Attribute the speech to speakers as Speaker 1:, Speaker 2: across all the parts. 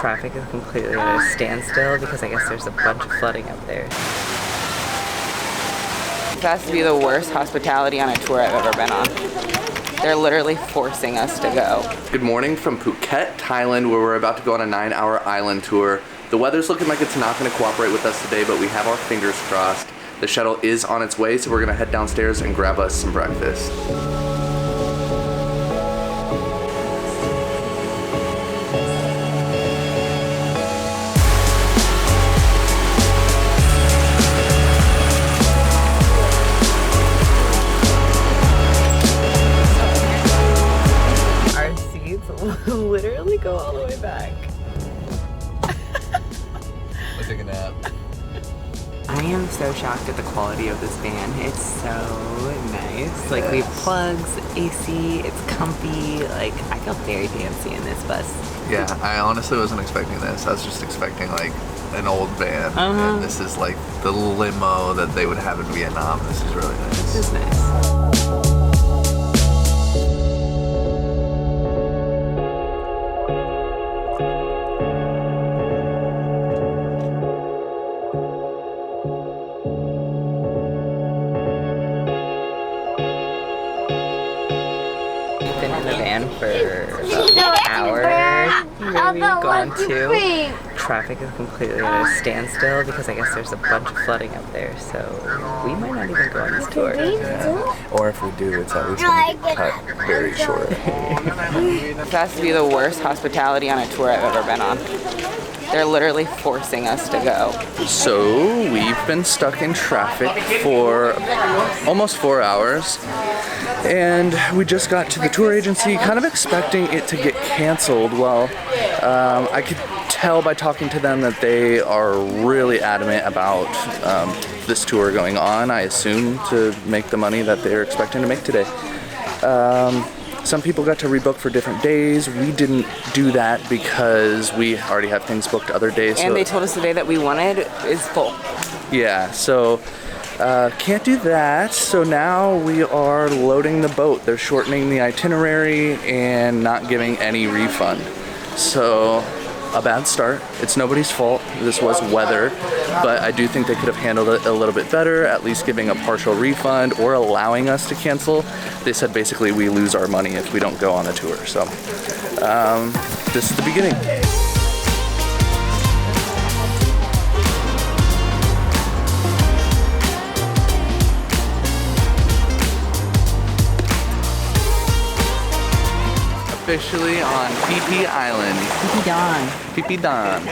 Speaker 1: Traffic is completely at a standstill because I guess there's a bunch of flooding up there. This has to be the worst hospitality on a tour I've ever been on. They're literally forcing us to go.
Speaker 2: Good morning from Phuket, Thailand, where we're about to go on a 9-hour island tour. The weather's looking like it's not going to cooperate with us today, but we have our fingers crossed. The shuttle is on its way, so we're going to head downstairs and grab us some breakfast.
Speaker 1: Literally go all the way back.
Speaker 2: Let's take a nap.
Speaker 1: I am so shocked at the quality of this van. It's so nice. Like we have plugs, AC, it's comfy. Like I feel very fancy in this bus.
Speaker 3: Yeah, I honestly wasn't expecting this. I was just expecting like an old van. And this is like the limo that they would have in Vietnam. This is really nice.
Speaker 1: This is nice. Been in the van for about an hour, maybe gone two. Traffic is completely at a standstill because I guess there's a bunch of flooding up there, so we might not even go on this tour.
Speaker 3: Yeah. Or if we do, it's at least going to be cut very short.
Speaker 1: This has to be the worst hospitality on a tour I've ever been on. They're literally forcing us to go.
Speaker 2: So we've been stuck in traffic for almost 4 hours, and we just got to the tour agency kind of expecting it to get canceled. Well, I could tell by talking to them that they are really adamant about this tour going on, I assume, to make the money that they're expecting to make today. Some people got to rebook for different days. We didn't do that because we already have things booked other days.
Speaker 1: And they told us the day that we wanted is full.
Speaker 2: Yeah, so can't do that. So now we are loading the boat. They're shortening the itinerary and not giving any refund. So a bad start. It's nobody's fault. This was weather, but I do think they could have handled it a little bit better, at least giving a partial refund or allowing us to cancel. They said basically we lose our money if we don't go on a tour. So this is the beginning. Officially on Phi Phi Island.
Speaker 1: Phi Phi Don.
Speaker 2: Phi Phi Don.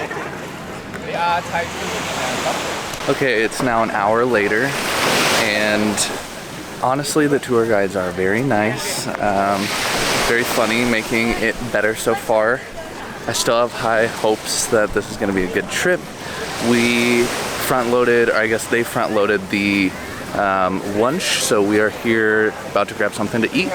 Speaker 2: Okay, it's now an hour later, and honestly, the tour guides are very nice, very funny, making it better so far. I still have high hopes that this is going to be a good trip. We front-loaded, or I guess they front-loaded the lunch, so we are here about to grab something to eat.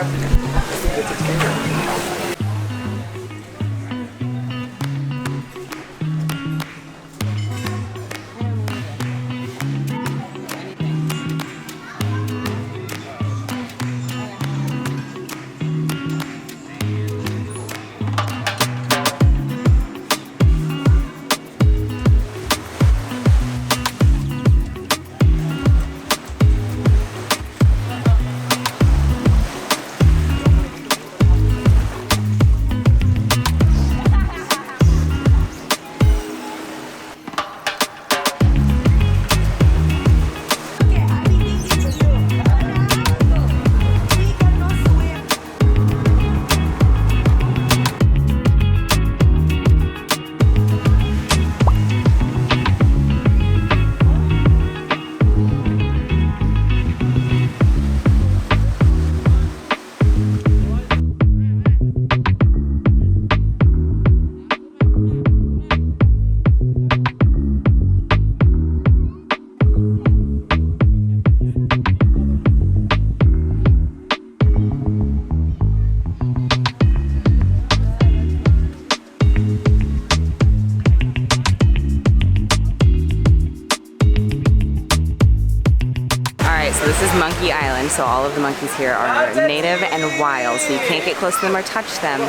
Speaker 1: so all of the monkeys here are native and wild, so you can't get close to them or touch them.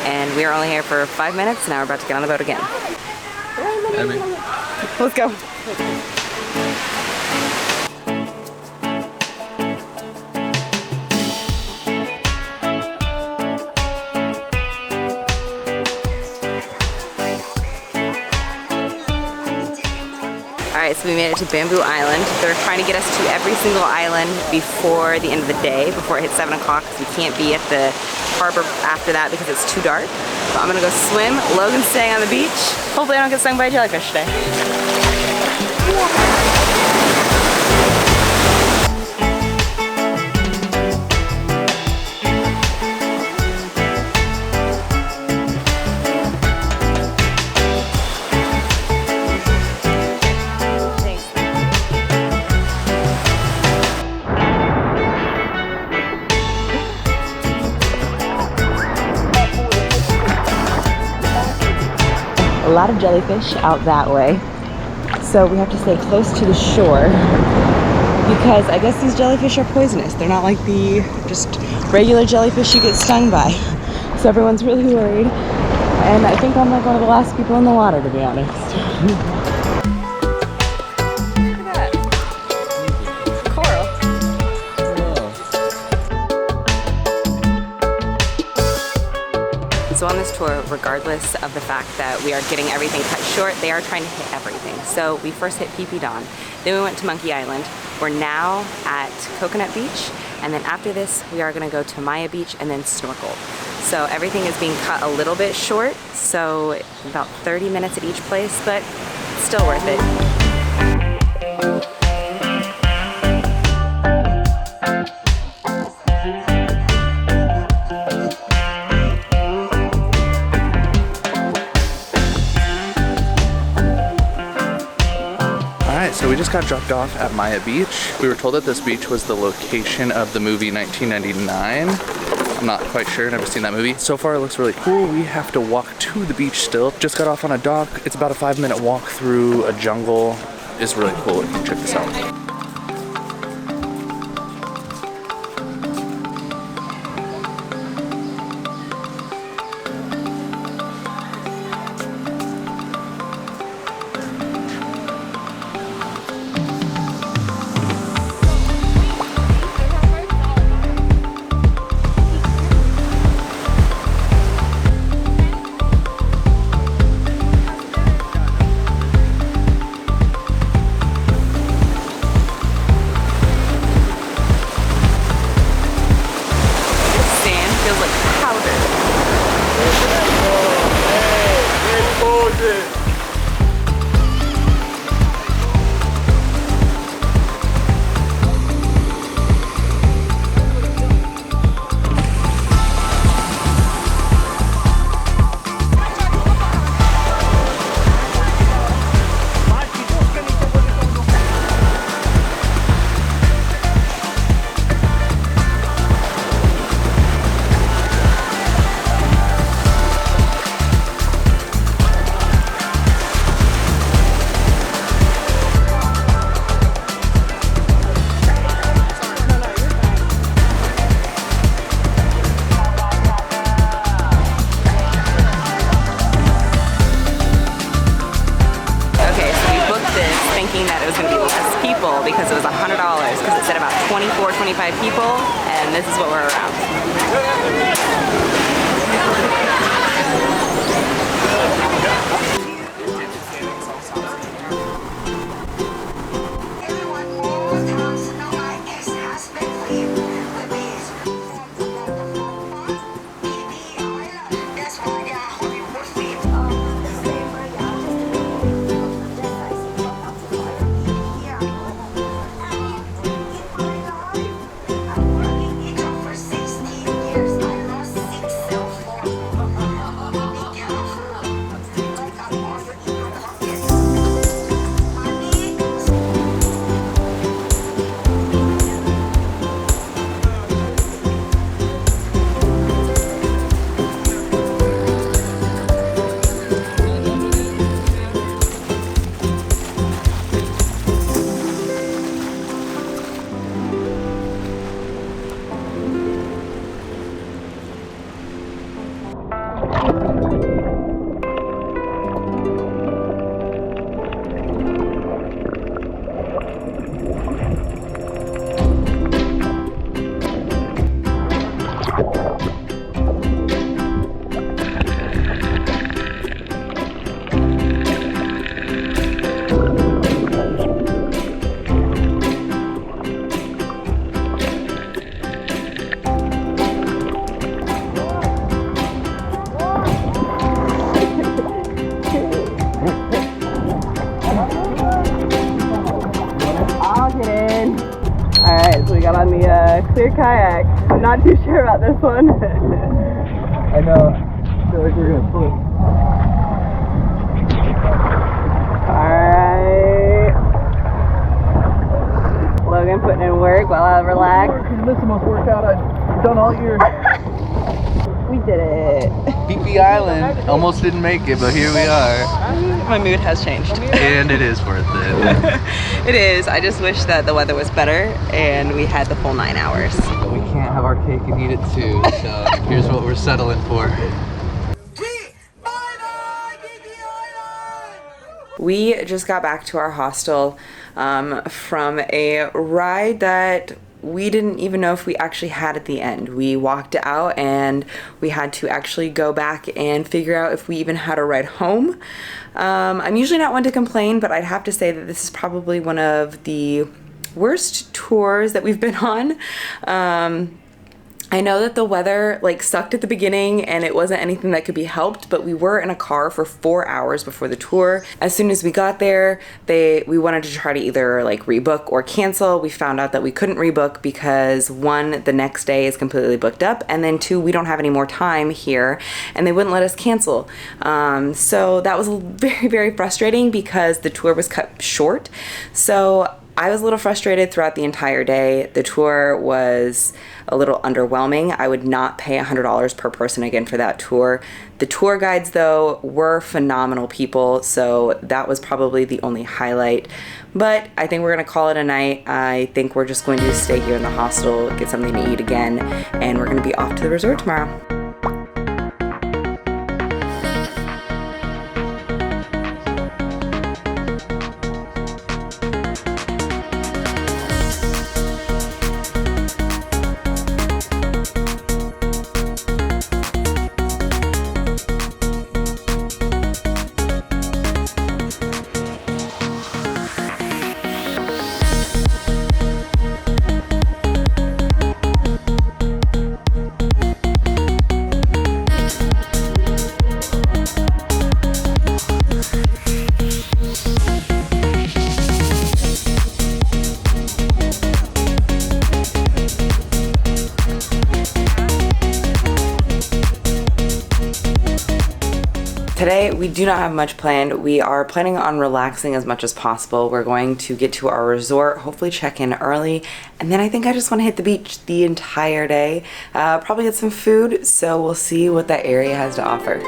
Speaker 1: And we are only here for 5 minutes, now we're about to get on the boat again. Let's go. Alright, so we made it to Bamboo Island. They're trying to get us to every single island before the end of the day, before it hits 7 o'clock, because we can't be at the harbor after that because it's too dark. So I'm gonna go swim. Logan's staying on the beach. Hopefully I don't get stung by a jellyfish today. A lot of jellyfish out that way, so we have to stay close to the shore because I guess these jellyfish are poisonous. They're not like the just regular jellyfish you get stung by, so everyone's really worried, and I think I'm like one of the last people in the water, to be honest. So on this tour, regardless of the fact that we are getting everything cut short, they are trying to hit everything. So we first hit Phi Phi Don, then we went to Monkey Island. We're now at Coconut Beach, and then after this, we are gonna go to Maya Beach and then snorkel. So everything is being cut a little bit short, so about 30 minutes at each place, but still worth it.
Speaker 2: So we just got dropped off at Maya Beach. We were told that this beach was the location of the movie 1999. I'm not quite sure, never seen that movie. So far it looks really cool. We have to walk to the beach still. Just got off on a dock. It's about a 5-minute walk through a jungle. It's really cool. Check this out.
Speaker 1: Because it was $100, because it said about 24, 25 people, and this is what we're around. clear kayak. I'm not too sure about this one.
Speaker 3: I know. I feel like we're gonna float.
Speaker 1: Alright. Logan putting in work while I relax.
Speaker 3: This is the most workout I've done all year.
Speaker 1: We did it.
Speaker 3: Phi Phi Island. Almost didn't make it, but here we are.
Speaker 1: My mood has changed.
Speaker 3: And it is worth it.
Speaker 1: It is. I just wish that the weather was better and we had the full 9 hours.
Speaker 3: But we can't have our cake and eat it too, so here's what we're settling for.
Speaker 1: We just got back to our hostel from a ride that we didn't even know if we actually had at the end. We walked out and we had to actually go back and figure out if we even had a ride home. I'm usually not one to complain, but I'd have to say that this is probably one of the worst tours that we've been on. I know that the weather like sucked at the beginning and it wasn't anything that could be helped, but we were in a car for 4 hours before the tour. As soon as we got there, we wanted to try to either like rebook or cancel. We found out that we couldn't rebook because 1, the next day is completely booked up, and then 2, we don't have any more time here and they wouldn't let us cancel. So that was very, very frustrating because the tour was cut short. So I was a little frustrated throughout the entire day. The tour was a little underwhelming. I would not pay $100 per person again for that tour. The tour guides, though, were phenomenal people, so that was probably the only highlight. But I think we're gonna call it a night. I think we're just going to stay here in the hostel, get something to eat again, and we're gonna be off to the resort tomorrow. Today, we do not have much planned. We are planning on relaxing as much as possible. We're going to get to our resort, hopefully check in early, and then I think I just want to hit the beach the entire day. Probably get some food, so we'll see what that area has to offer.